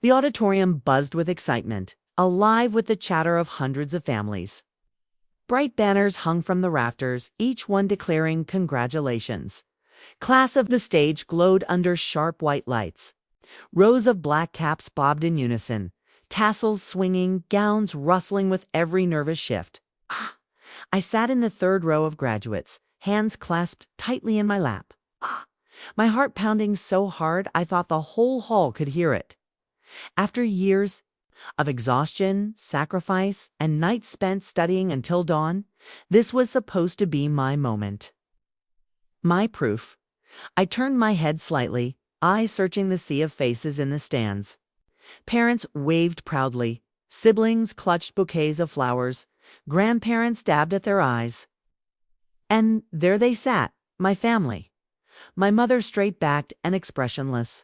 The auditorium buzzed with excitement, alive with the chatter of hundreds of families. Bright banners hung from the rafters, each one declaring congratulations. Class of the stage glowed under sharp white lights. Rows of black caps bobbed in unison, tassels swinging, gowns rustling with every nervous shift. I sat in the third row of graduates, hands clasped tightly in my lap. My heart pounding so hard I thought the whole hall could hear it. After years of exhaustion, sacrifice, and nights spent studying until dawn, this was supposed to be my moment. My proof. I turned my head slightly, eyes searching the sea of faces in the stands. Parents waved proudly, siblings clutched bouquets of flowers, grandparents dabbed at their eyes. And there they sat, my family. My mother straight-backed and expressionless.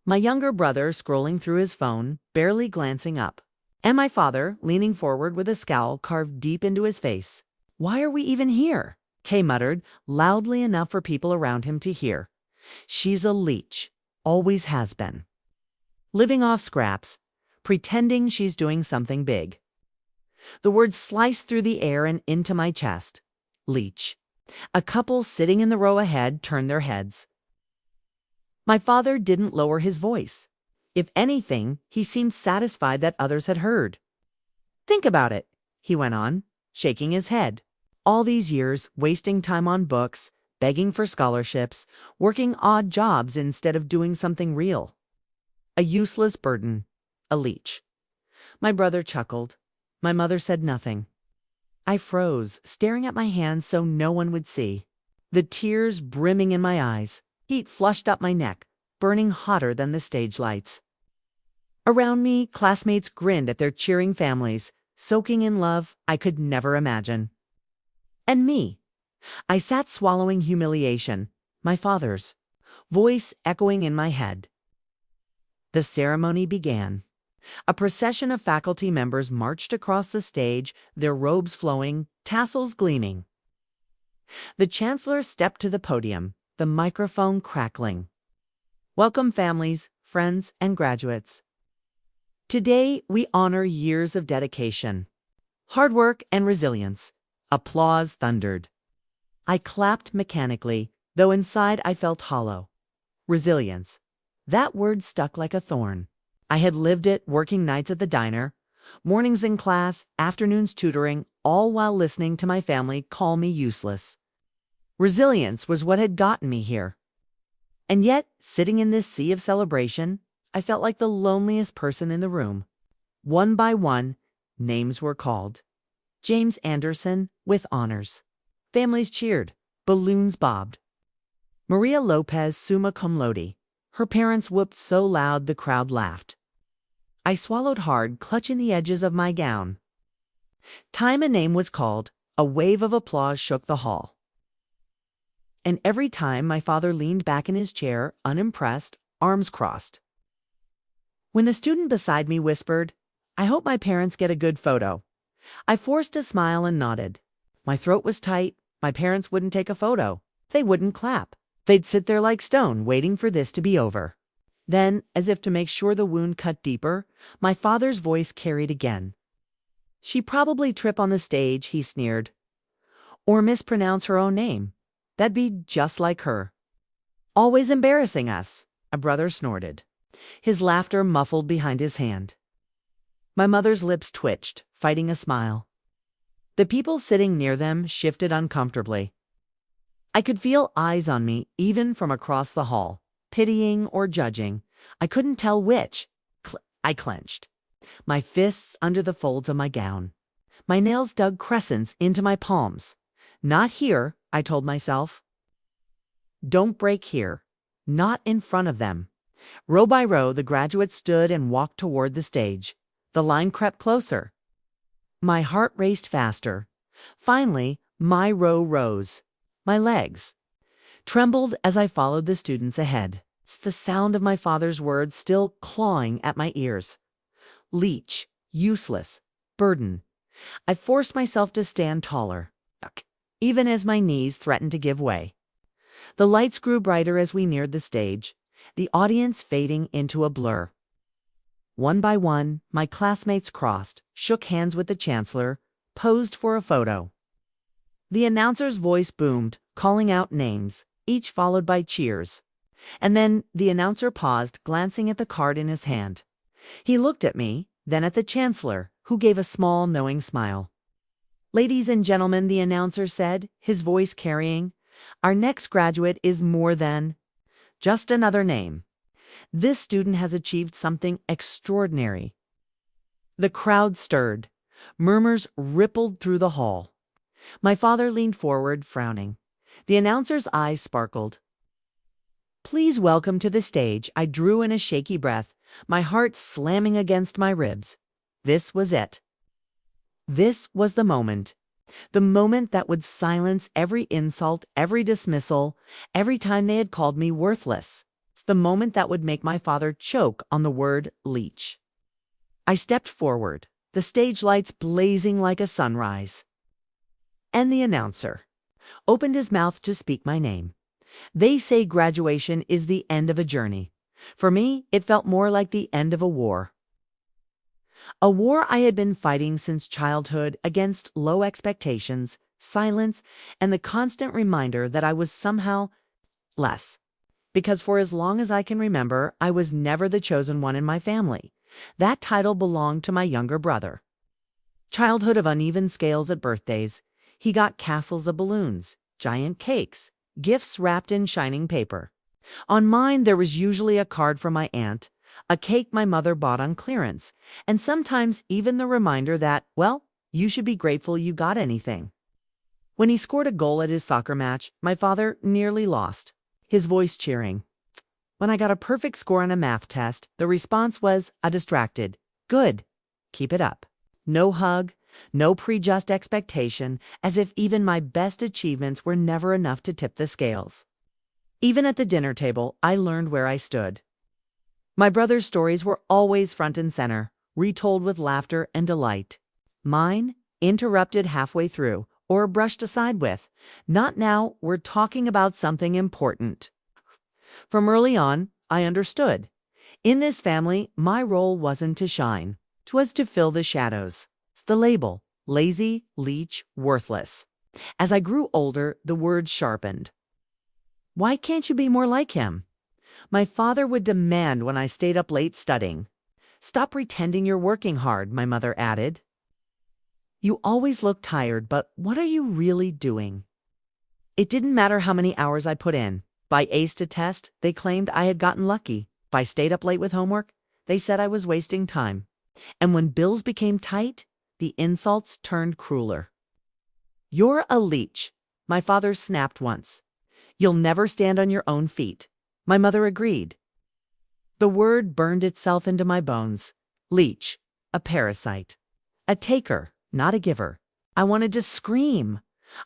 My younger brother scrolling through his phone, barely glancing up. And my father leaning forward with a scowl carved deep into his face. "Why are we even here?" Kay muttered, loudly enough for people around him to hear. "She's a leech. Always has been. Living off scraps, pretending she's doing something big." The words sliced through the air and into my chest. Leech. A couple sitting in the row ahead turned their heads. My father didn't lower his voice. If anything, he seemed satisfied that others had heard. "Think about it," he went on, shaking his head. "All these years, wasting time on books, begging for scholarships, working odd jobs instead of doing something real. A useless burden. A leech." My brother chuckled. My mother said nothing. I froze, staring at my hands so no one would see. The tears brimming in my eyes. Heat flushed up my neck, burning hotter than the stage lights. Around me, classmates grinned at their cheering families, soaking in love I could never imagine. And me. I sat swallowing humiliation, my father's voice echoing in my head. The ceremony began. A procession of faculty members marched across the stage, their robes flowing, tassels gleaming. The Chancellor stepped to the podium, the microphone crackling. "Welcome families, friends, and graduates. Today we honor years of dedication, hard work, and resilience." Applause thundered. I clapped mechanically, though inside I felt hollow. Resilience. That word stuck like a thorn. I had lived it, working nights at the diner, mornings in class, afternoons tutoring, all while listening to my family call me useless. Resilience was what had gotten me here. And yet, sitting in this sea of celebration, I felt like the loneliest person in the room. One by one, names were called. James Anderson with honors. Families cheered. Balloons bobbed. Maria Lopez, summa cum laude. Her parents whooped so loud the crowd laughed. I swallowed hard, clutching the edges of my gown. Time a name was called. A wave of applause shook the hall. And every time my father leaned back in his chair, unimpressed, arms crossed. When the student beside me whispered, "I hope my parents get a good photo," I forced a smile and nodded. My throat was tight. My parents wouldn't take a photo. They wouldn't clap. They'd sit there like stone, waiting for this to be over. Then, as if to make sure the wound cut deeper, my father's voice carried again. "She'd probably trip on the stage," he sneered. "Or mispronounce her own name. That'd be just like her. Always embarrassing us," a brother snorted, his laughter muffled behind his hand. My mother's lips twitched, fighting a smile. The people sitting near them shifted uncomfortably. I could feel eyes on me, even from across the hall, pitying or judging. I couldn't tell which. I clenched, my fists under the folds of my gown. My nails dug crescents into my palms. "Not here," I told myself. "Don't break here. Not in front of them." Row by row, the graduates stood and walked toward the stage. The line crept closer. My heart raced faster. Finally, my row rose. My legs trembled as I followed the students ahead. The sound of my father's words still clawing at my ears. Leech, useless, burden. I forced myself to stand taller, even as my knees threatened to give way. The lights grew brighter as we neared the stage, the audience fading into a blur. One by one, my classmates crossed, shook hands with the Chancellor, posed for a photo. The announcer's voice boomed, calling out names, each followed by cheers. And then the announcer paused, glancing at the card in his hand. He looked at me, then at the Chancellor, who gave a small, knowing smile. "Ladies and gentlemen," the announcer said, his voice carrying, "our next graduate is more than just another name. This student has achieved something extraordinary." The crowd stirred. Murmurs rippled through the hall. My father leaned forward, frowning. The announcer's eyes sparkled. "Please welcome to the stage," I drew in a shaky breath, my heart slamming against my ribs. This was it. This was the moment that would silence every insult, every dismissal, every time they had called me worthless. It's the moment that would make my father choke on the word Leech. I stepped forward, the stage lights blazing like a sunrise. And the announcer opened his mouth to speak my name. They say graduation is the end of a journey. For me, it felt more like the end of a war. A war I had been fighting since childhood against low expectations, silence, and the constant reminder that I was somehow less. Because for as long as I can remember, I was never the chosen one in my family. That title belonged to my younger brother. Childhood of uneven scales at birthdays. He got castles of balloons, giant cakes, gifts wrapped in shining paper. On mine, there was usually a card from my aunt, a cake my mother bought on clearance, and sometimes even the reminder that, well, you should be grateful you got anything. When he scored a goal at his soccer match, my father nearly lost, his voice cheering. When I got a perfect score on a math test, the response was a distracted, "Good, keep it up." No hug, no prejudged expectation, as if even my best achievements were never enough to tip the scales. Even at the dinner table, I learned where I stood. My brother's stories were always front and center, retold with laughter and delight. Mine, interrupted halfway through, or brushed aside with, "Not now, we're talking about something important." From early on, I understood. In this family, my role wasn't to shine. 'Twas to fill the shadows. The label, lazy, leech, worthless. As I grew older, the words sharpened. "Why can't you be more like him?" My father would demand when I stayed up late studying. "Stop pretending you're working hard," my mother added. "You always look tired, but what are you really doing?" It didn't matter how many hours I put in. If I aced a test, they claimed I had gotten lucky. If I stayed up late with homework, they said I was wasting time. And when bills became tight, the insults turned crueler. "You're a leech," my father snapped once. "You'll never stand on your own feet." My mother agreed. The word burned itself into my bones. Leech, a parasite. A taker, not a giver. I wanted to scream.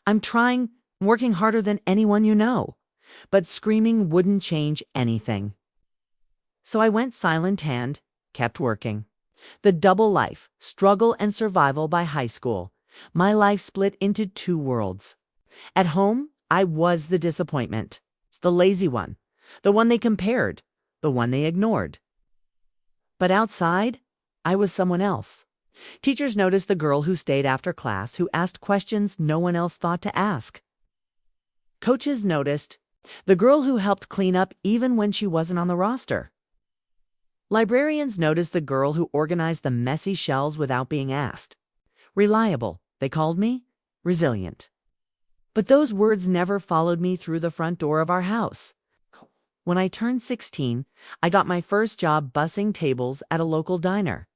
"I'm trying, working harder than anyone you know." But screaming wouldn't change anything. So I went silent and kept working. The double life, struggle and survival by high school. My life split into two worlds. At home, I was the disappointment. The lazy one. The one they compared. The one they ignored. But outside, I was someone else. Teachers noticed the girl who stayed after class, who asked questions no one else thought to ask. Coaches noticed the girl who helped clean up even when she wasn't on the roster. Librarians noticed the girl who organized the messy shelves without being asked. Reliable, they called me. Resilient. But those words never followed me through the front door of our house. When I turned 16, I got my first job bussing tables at a local diner.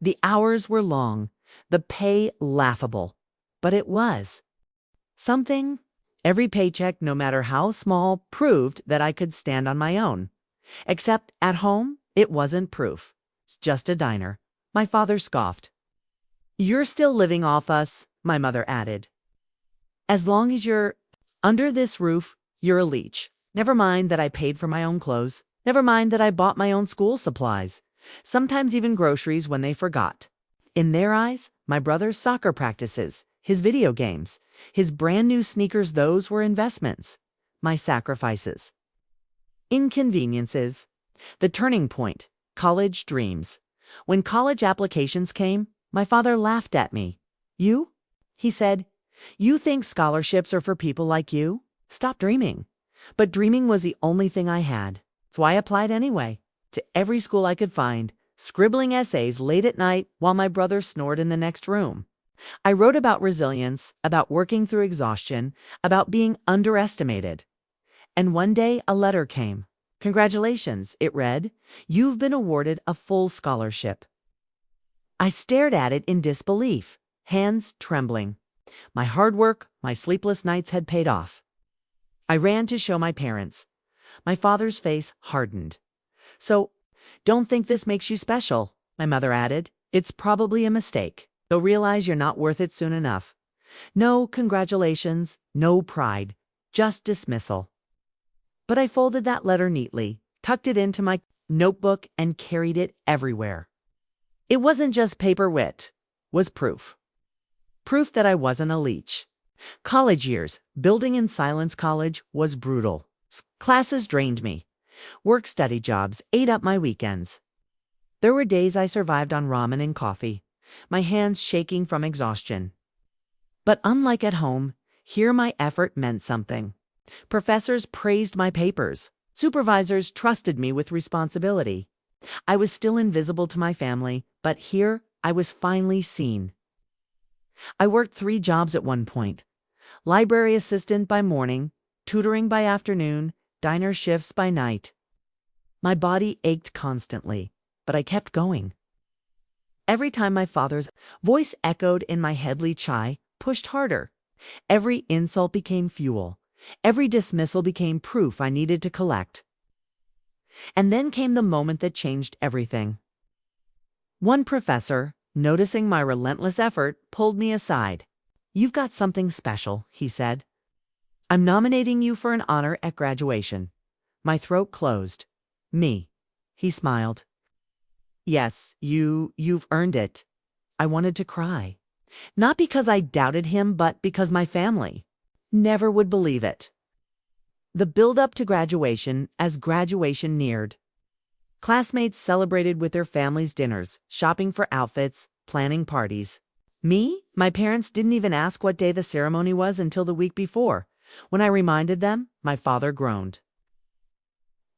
The hours were long, the pay laughable, but it was something. Every paycheck, no matter how small, proved that I could stand on my own. Except at home, it wasn't proof. It's just a diner. My father scoffed. "You're still living off us," my mother added. "As long as you're under this roof, you're a leech. Never mind that I paid for my own clothes. Never mind that I bought my own school supplies. Sometimes even groceries when they forgot." In their eyes, my brother's soccer practices, his video games, his brand new sneakers, those were investments. My sacrifices. Inconveniences. The turning point. college dreams. When college applications came, my father laughed at me. "You?" he said. "You think scholarships are for people like you? Stop dreaming." But dreaming was the only thing I had. So I applied anyway, to every school I could find, scribbling essays late at night while my brother snored in the next room. I wrote about resilience, about working through exhaustion, about being underestimated. And one day a letter came. "Congratulations," it read. "You've been awarded a full scholarship." I stared at it in disbelief, hands trembling. My hard work, my sleepless nights had paid off. I ran to show my parents. My father's face hardened. "So, don't think this makes you special," my mother added. "It's probably a mistake. They'll realize you're not worth it soon enough. No congratulations, no pride, just dismissal." But I folded that letter neatly, tucked it into my notebook, and carried it everywhere. It wasn't just paper wit, was proof. Proof that I wasn't a leech. College years, building in Silence College, was brutal. Classes drained me. Work-study jobs ate up my weekends. There were days I survived on ramen and coffee, my hands shaking from exhaustion. But unlike at home, here my effort meant something. Professors praised my papers. Supervisors trusted me with responsibility. I was still invisible to my family, but here I was finally seen. I worked 3 jobs at one point. Library assistant by morning, tutoring by afternoon, diner shifts by night. My body ached constantly, but I kept going. Every time my father's voice echoed in my head, Leech, I pushed harder. Every insult became fuel. Every dismissal became proof I needed to collect. And then came the moment that changed everything. One professor, noticing my relentless effort, pulled me aside. "You've got something special," he said. "I'm nominating you for an honor at graduation." My throat closed. "Me?" He smiled. "Yes, you've earned it." I wanted to cry. Not because I doubted him, but because my family never would believe it. The build-up to graduation, as graduation neared. Classmates celebrated with their families' dinners, shopping for outfits, planning parties. Me? My parents didn't even ask what day the ceremony was until the week before. When I reminded them, my father groaned.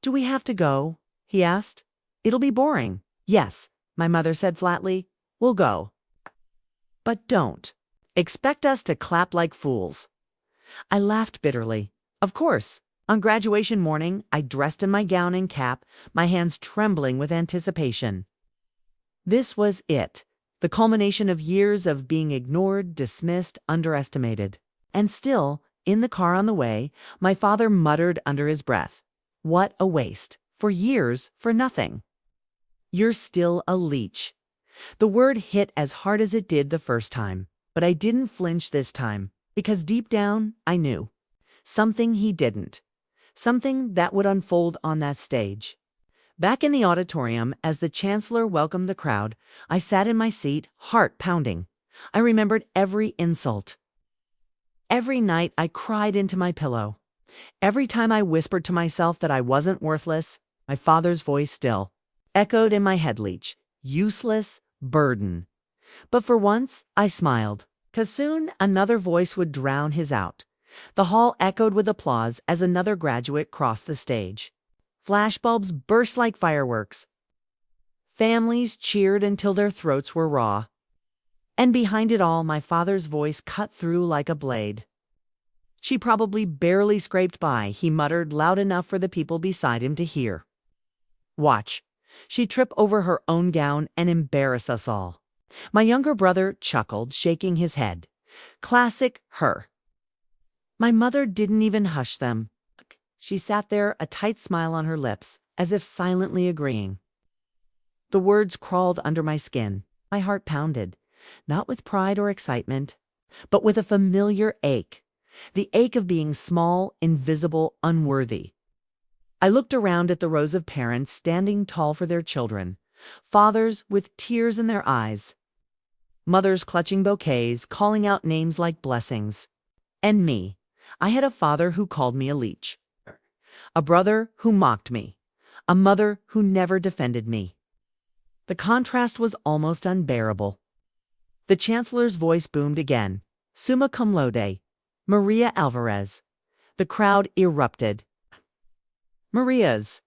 "Do we have to go?" he asked. "It'll be boring." "Yes," my mother said flatly. "We'll go. But don't expect us to clap like fools." I laughed bitterly. Of course. On graduation morning, I dressed in my gown and cap, my hands trembling with anticipation. This was it, the culmination of years of being ignored, dismissed, underestimated. And still, in the car on the way, my father muttered under his breath, "What a waste. For years, for nothing." "You're still a leech." The word hit as hard as it did the first time, but I didn't flinch this time, because deep down, I knew. Something he didn't. Something that would unfold on that stage. Back in the auditorium, as the Chancellor welcomed the crowd, I sat in my seat, heart pounding. I remembered every insult. Every night I cried into my pillow. Every time I whispered to myself that I wasn't worthless, my father's voice still echoed in my head, Leech. Useless burden. But for once, I smiled, 'cause soon another voice would drown his out. The hall echoed with applause as another graduate crossed the stage. Flashbulbs burst like fireworks. Families cheered until their throats were raw. And behind it all, my father's voice cut through like a blade. "She probably barely scraped by," he muttered loud enough for the people beside him to hear. "Watch. She'd trip over her own gown and embarrass us all." My younger brother chuckled, shaking his head. Classic her. My mother didn't even hush them. She sat there, a tight smile on her lips, as if silently agreeing. The words crawled under my skin. My heart pounded, not with pride or excitement, but with a familiar ache. The ache of being small, invisible, unworthy. I looked around at the rows of parents standing tall for their children, fathers with tears in their eyes, mothers clutching bouquets, calling out names like blessings. And me. I had a father who called me a leech, a brother who mocked me, a mother who never defended me. The contrast was almost unbearable. The Chancellor's voice boomed again. Summa cum laude, Maria Alvarez. The crowd erupted. Maria's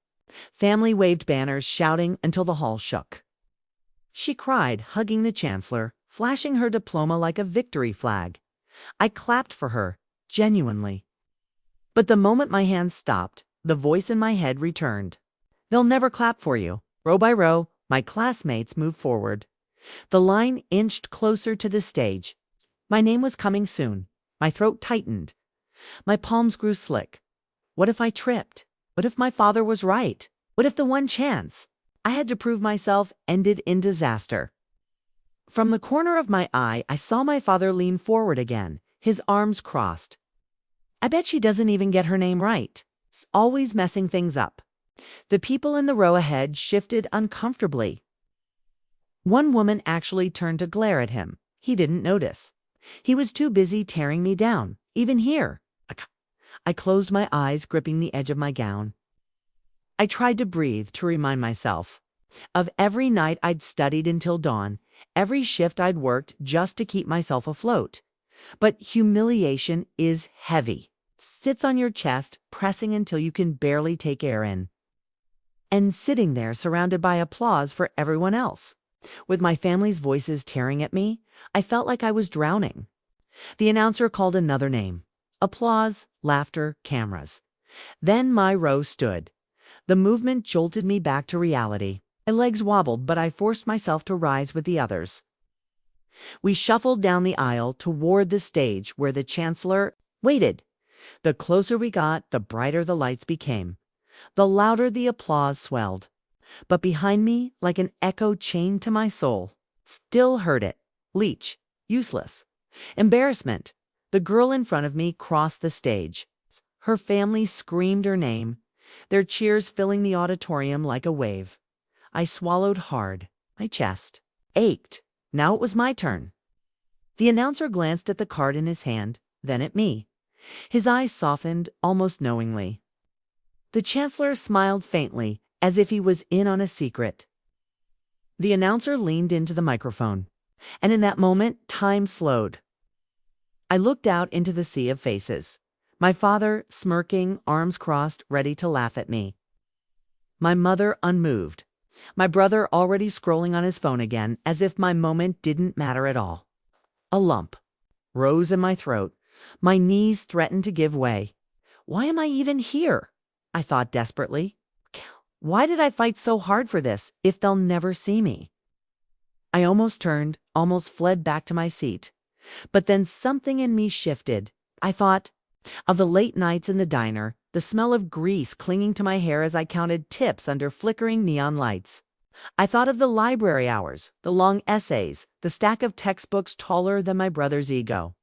family waved banners, shouting until the hall shook. She cried, hugging the Chancellor, flashing her diploma like a victory flag. I clapped for her, genuinely. But the moment my hands stopped, the voice in my head returned. They'll never clap for you. Row by row, my classmates moved forward. The line inched closer to the stage. My name was coming soon. My throat tightened. My palms grew slick. What if I tripped? What if my father was right? What if the one chance I had to prove myself ended in disaster? From the corner of my eye, I saw my father lean forward again, his arms crossed. I bet she doesn't even get her name right. It's always messing things up. The people in the row ahead shifted uncomfortably. One woman actually turned to glare at him. He didn't notice. He was too busy tearing me down, even here. I closed my eyes, gripping the edge of my gown. I tried to breathe, to remind myself of every night I'd studied until dawn, every shift I'd worked just to keep myself afloat. But humiliation is heavy. It sits on your chest, pressing until you can barely take air in. And sitting there, surrounded by applause for everyone else. With my family's voices tearing at me, I felt like I was drowning. The announcer called another name. Applause, laughter, cameras. Then my row stood. The movement jolted me back to reality. My legs wobbled, but I forced myself to rise with the others. We shuffled down the aisle toward the stage where the Chancellor waited. The closer we got, the brighter the lights became. The louder the applause swelled. But behind me, like an echo chained to my soul, still heard it. Leech. Useless. Embarrassment. The girl in front of me crossed the stage. Her family screamed her name, their cheers filling the auditorium like a wave. I swallowed hard. My chest ached. Now it was my turn. The announcer glanced at the card in his hand, then at me. His eyes softened, almost knowingly. The Chancellor smiled faintly, as if he was in on a secret. The announcer leaned into the microphone, and in that moment, time slowed. I looked out into the sea of faces. My father, smirking, arms crossed, ready to laugh at me. My mother, unmoved. My brother already scrolling on his phone again, as if my moment didn't matter at all. A lump rose in my throat. My knees threatened to give way. Why am I even here? I thought desperately. Why did I fight so hard for this, if they'll never see me? I almost turned, almost fled back to my seat. But then something in me shifted. I thought of the late nights in the diner, the smell of grease clinging to my hair as I counted tips under flickering neon lights. I thought of the library hours, the long essays, the stack of textbooks taller than my brother's ego.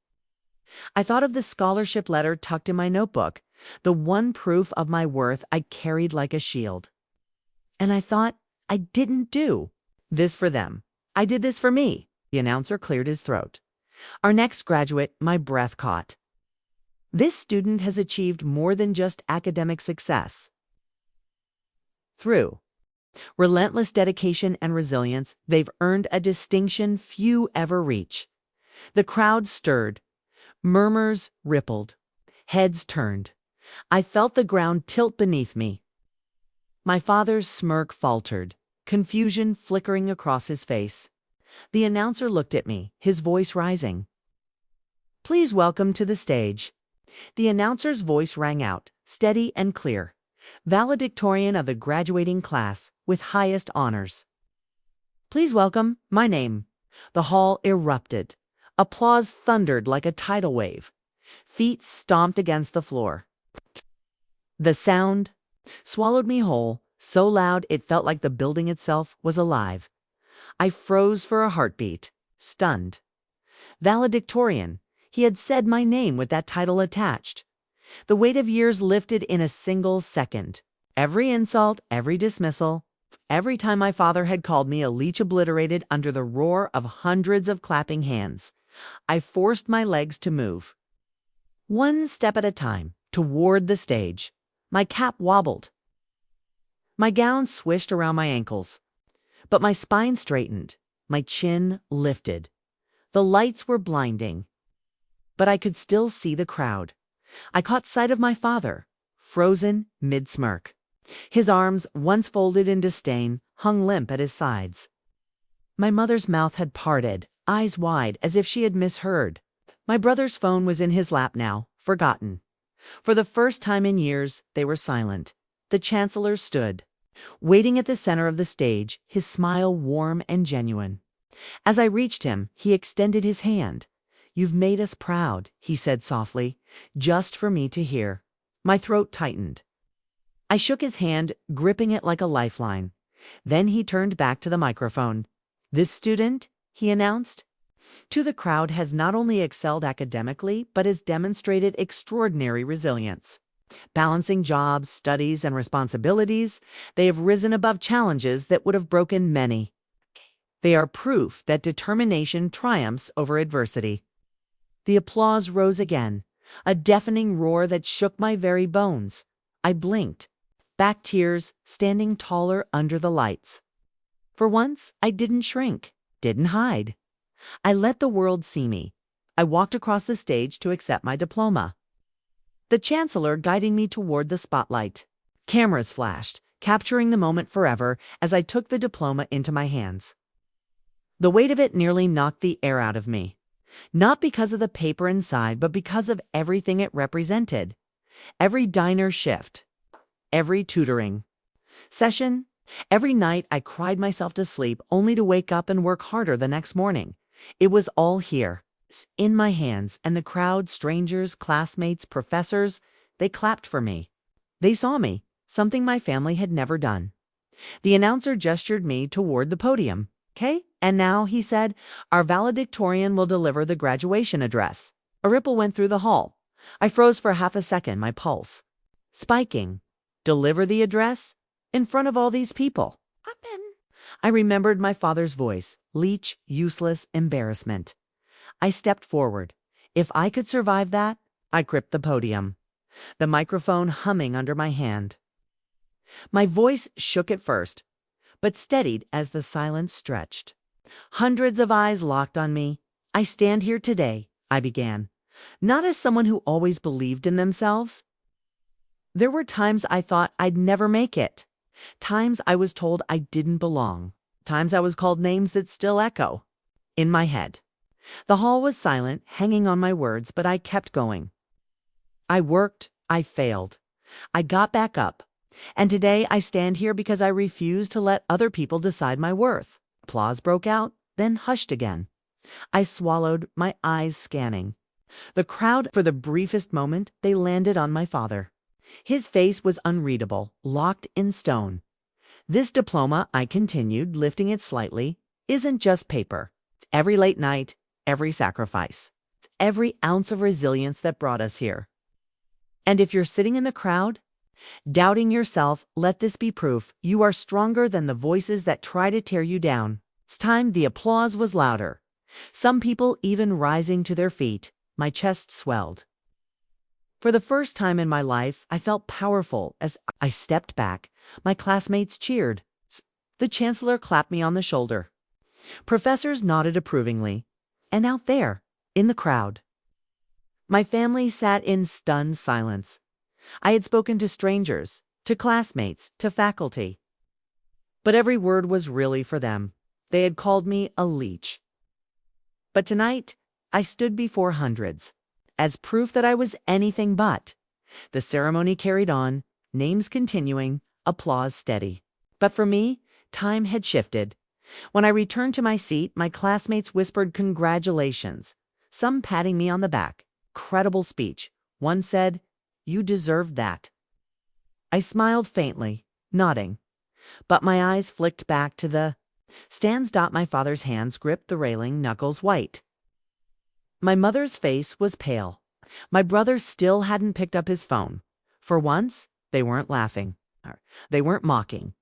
I thought of the scholarship letter tucked in my notebook, the one proof of my worth I carried like a shield. And I thought, I didn't do this for them. I did this for me. The announcer cleared his throat. Our next graduate, my breath caught. This student has achieved more than just academic success. Through relentless dedication and resilience, they've earned a distinction few ever reach. The crowd stirred. Murmurs rippled. Heads turned. I felt the ground tilt beneath me. My father's smirk faltered, confusion flickering across his face. The announcer looked at me, his voice rising. Please welcome to the stage. The announcer's voice rang out, steady and clear. Valedictorian of the graduating class, with highest honors. Please welcome my name. The hall erupted. Applause thundered like a tidal wave. Feet stomped against the floor. The sound swallowed me whole, so loud it felt like the building itself was alive. I froze for a heartbeat, stunned. Valedictorian. He had said my name with that title attached. The weight of years lifted in a single second. Every insult, every dismissal, every time my father had called me a leech obliterated under the roar of hundreds of clapping hands. I forced my legs to move. One step at a time, toward the stage. My cap wobbled. My gown swished around my ankles. But my spine straightened, my chin lifted. The lights were blinding, but I could still see the crowd. I caught sight of my father, frozen mid-smirk. His arms, once folded in disdain, hung limp at his sides. My mother's mouth had parted, eyes wide, as if she had misheard. My brother's phone was in his lap now, forgotten. For the first time in years, they were silent. The Chancellor stood, waiting at the center of the stage, his smile warm and genuine. As I reached him, he extended his hand. "You've made us proud," he said softly, just for me to hear. My throat tightened. I shook his hand, gripping it like a lifeline. Then he turned back to the microphone. "This student," he announced, to the crowd, has not only excelled academically, but has demonstrated extraordinary resilience. Balancing jobs, studies, and responsibilities, they have risen above challenges that would have broken many. They are proof that determination triumphs over adversity. The applause rose again, a deafening roar that shook my very bones. I blinked, back tears, standing taller under the lights. For once, I didn't shrink, didn't hide. I let the world see me. I walked across the stage to accept my diploma, the Chancellor guiding me toward the spotlight. Cameras flashed, capturing the moment forever as I took the diploma into my hands. The weight of it nearly knocked the air out of me. Not because of the paper inside, but because of everything it represented. Every diner shift, every tutoring session, every night I cried myself to sleep only to wake up and work harder the next morning. It was all here, in my hands, and the crowd, strangers, classmates, professors, they clapped for me. They saw me, something my family had never done. The announcer gestured me toward the podium. "Okay, and now," he said, "our valedictorian will deliver the graduation address." A ripple went through the hall. I froze for half a second, my pulse spiking. Deliver the address? In front of all these people? I remembered my father's voice, Leech, useless embarrassment. I stepped forward. If I could survive that, I gripped the podium, the microphone humming under my hand. My voice shook at first, but steadied as the silence stretched. Hundreds of eyes locked on me. "I stand here today," I began, "not as someone who always believed in themselves. There were times I thought I'd never make it. Times I was told I didn't belong. Times I was called names that still echo in my head." The hall was silent, hanging on my words, but I kept going. I worked, I failed. I got back up. And today I stand here because I refuse to let other people decide my worth. Applause broke out, then hushed again. I swallowed, my eyes scanning. The crowd, for the briefest moment, they landed on my father. His face was unreadable, locked in stone. "This diploma," I continued, lifting it slightly, "isn't just paper. It's every late night, every sacrifice. It's every ounce of resilience that brought us here. And if you're sitting in the crowd, doubting yourself, let this be proof you are stronger than the voices that try to tear you down." It's time. The applause was louder, some people even rising to their feet. My chest swelled. For the first time in my life, I felt powerful as I stepped back. My classmates cheered. The Chancellor clapped me on the shoulder. Professors nodded approvingly. And out there, in the crowd, my family sat in stunned silence. I had spoken to strangers, to classmates, to faculty. But every word was really for them. They had called me a leech. But tonight, I stood before hundreds, as proof that I was anything but. The ceremony carried on, names continuing, applause steady. But for me, time had shifted. When I returned to my seat, my classmates whispered congratulations, some patting me on the back. Credible speech. One said, "You deserved that." I smiled faintly, nodding, but my eyes flicked back to the stands. My father's hands gripped the railing, knuckles white. My mother's face was pale. My brother still hadn't picked up his phone. For once, they weren't laughing. They weren't mocking.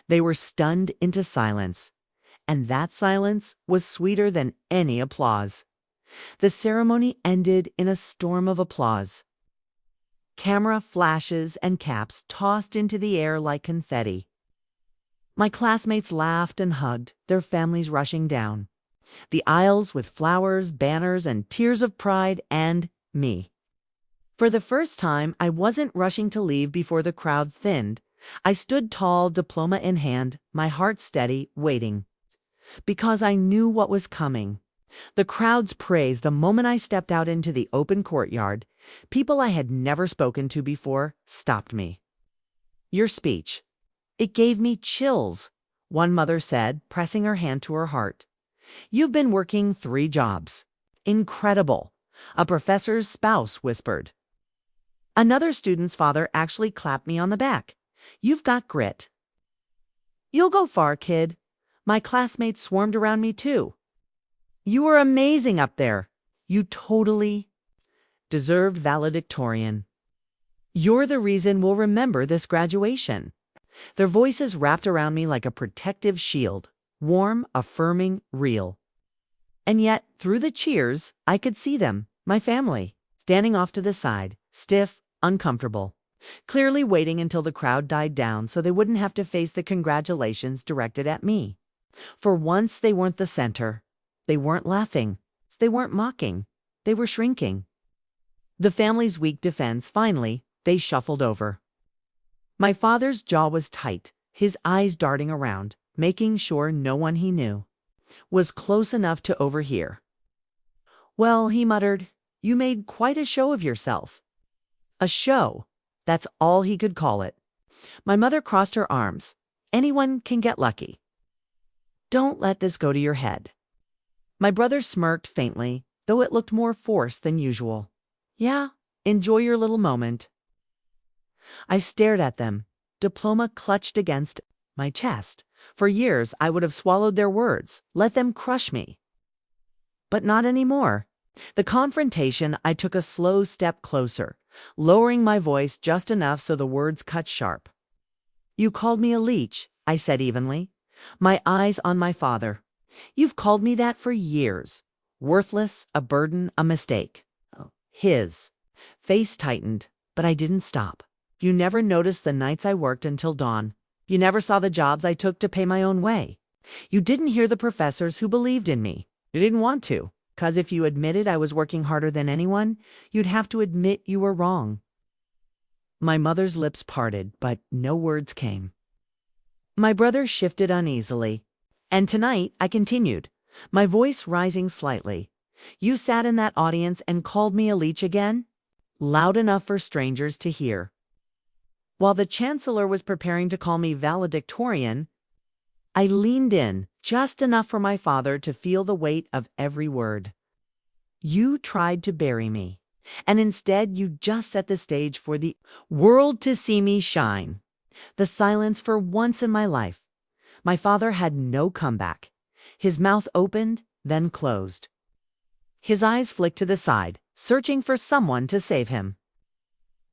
They were stunned into silence. And that silence was sweeter than any applause. The ceremony ended in a storm of applause. Camera flashes and caps tossed into the air like confetti. My classmates laughed and hugged, their families rushing down. The aisles with flowers, banners, and tears of pride, and me. For the first time, I wasn't rushing to leave before the crowd thinned. I stood tall, diploma in hand, my heart steady, waiting. Because I knew what was coming. The crowd's praise the moment I stepped out into the open courtyard. People I had never spoken to before stopped me. Your speech. It gave me chills, one mother said, pressing her hand to her heart. You've been working 3 jobs. Incredible, a professor's spouse whispered. Another student's father actually clapped me on the back. You've got grit. You'll go far, kid. My classmates swarmed around me too. You were amazing up there. You totally deserved valedictorian. You're the reason we'll remember this graduation. Their voices wrapped around me like a protective shield, warm, affirming, real. And yet, through the cheers, I could see them, my family, standing off to the side, stiff, uncomfortable, clearly waiting until the crowd died down so they wouldn't have to face the congratulations directed at me. For once, they weren't the center. They weren't laughing. They weren't mocking. They were shrinking. The family's weak defense, finally, they shuffled over. My father's jaw was tight, his eyes darting around, making sure no one he knew was close enough to overhear. Well, he muttered, you made quite a show of yourself. A show. That's all he could call it. My mother crossed her arms. Anyone can get lucky. Don't let this go to your head. My brother smirked faintly, though it looked more forced than usual. Yeah, enjoy your little moment. I stared at them, diploma clutched against my chest. For years, I would have swallowed their words, let them crush me. But not anymore. The confrontation, I took a slow step closer, lowering my voice just enough so the words cut sharp. You called me a leech, I said evenly, my eyes on my father. You've called me that for years. Worthless, a burden, a mistake. His face tightened, but I didn't stop. You never noticed the nights I worked until dawn. You never saw the jobs I took to pay my own way. You didn't hear the professors who believed in me. You didn't want to, 'cause if you admitted I was working harder than anyone, you'd have to admit you were wrong. My mother's lips parted, but no words came. My brother shifted uneasily. And tonight, I continued, my voice rising slightly. You sat in that audience and called me a leech again? Loud enough for strangers to hear. While the Chancellor was preparing to call me valedictorian, I leaned in, just enough for my father to feel the weight of every word. You tried to bury me, and instead you just set the stage for the world to see me shine. The silence for once in my life. My father had no comeback. His mouth opened, then closed. His eyes flicked to the side, searching for someone to save him.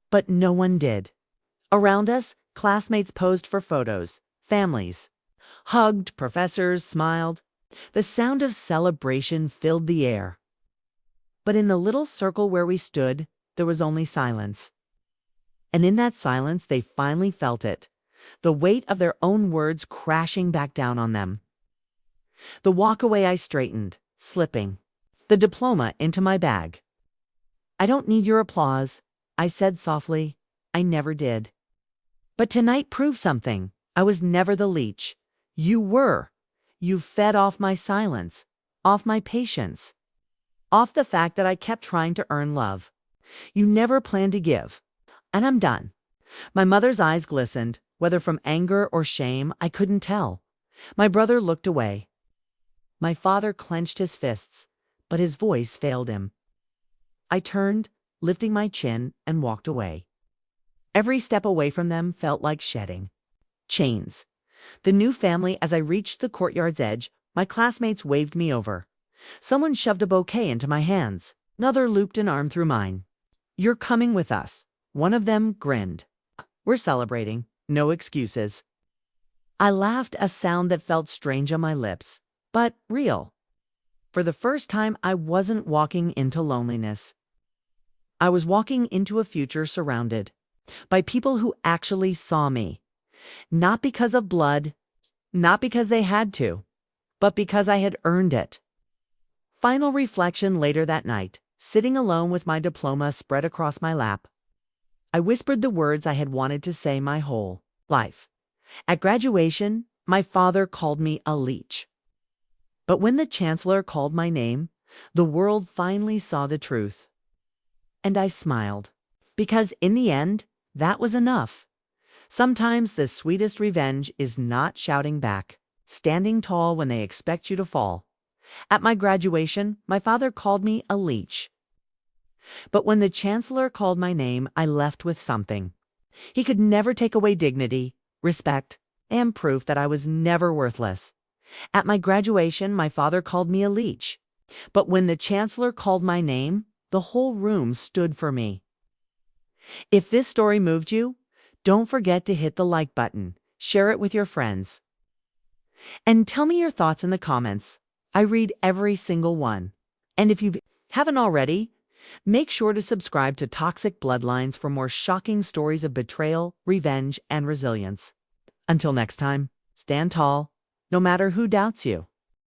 But no one did. Around us, classmates posed for photos, families hugged, professors smiled. The sound of celebration filled the air. But in the little circle where we stood, there was only silence. And in that silence, they finally felt it, the weight of their own words crashing back down on them. The walk away, I straightened, slipping the diploma into my bag. I don't need your applause, I said softly. I never did. But tonight proved something. I was never the leech. You were. You fed off my silence, off my patience, off the fact that I kept trying to earn love. You never planned to give. And I'm done. My mother's eyes glistened, whether from anger or shame, I couldn't tell. My brother looked away. My father clenched his fists, but his voice failed him. I turned, lifting my chin, and walked away. Every step away from them felt like shedding chains. The new family, as I reached the courtyard's edge, my classmates waved me over. Someone shoved a bouquet into my hands. Another looped an arm through mine. You're coming with us. One of them grinned. We're celebrating. No excuses. I laughed, a sound that felt strange on my lips, but real. For the first time, I wasn't walking into loneliness. I was walking into a future surrounded by people who actually saw me. Not because of blood, not because they had to, but because I had earned it. Final reflection later that night, sitting alone with my diploma spread across my lap. I whispered the words I had wanted to say my whole life. At graduation, my father called me a leech. But when the Chancellor called my name, the world finally saw the truth. And I smiled, because in the end, that was enough. Sometimes the sweetest revenge is not shouting back, standing tall when they expect you to fall. At my graduation, my father called me a leech. But when the Chancellor called my name, I left with something. He could never take away dignity, respect, and proof that I was never worthless. At my graduation, my father called me a leech. But when the Chancellor called my name, the whole room stood for me. If this story moved you, don't forget to hit the like button, share it with your friends, and tell me your thoughts in the comments. I read every single one. And if you haven't already, make sure to subscribe to Toxic Bloodlines for more shocking stories of betrayal, revenge, and resilience. Until next time, stand tall, no matter who doubts you.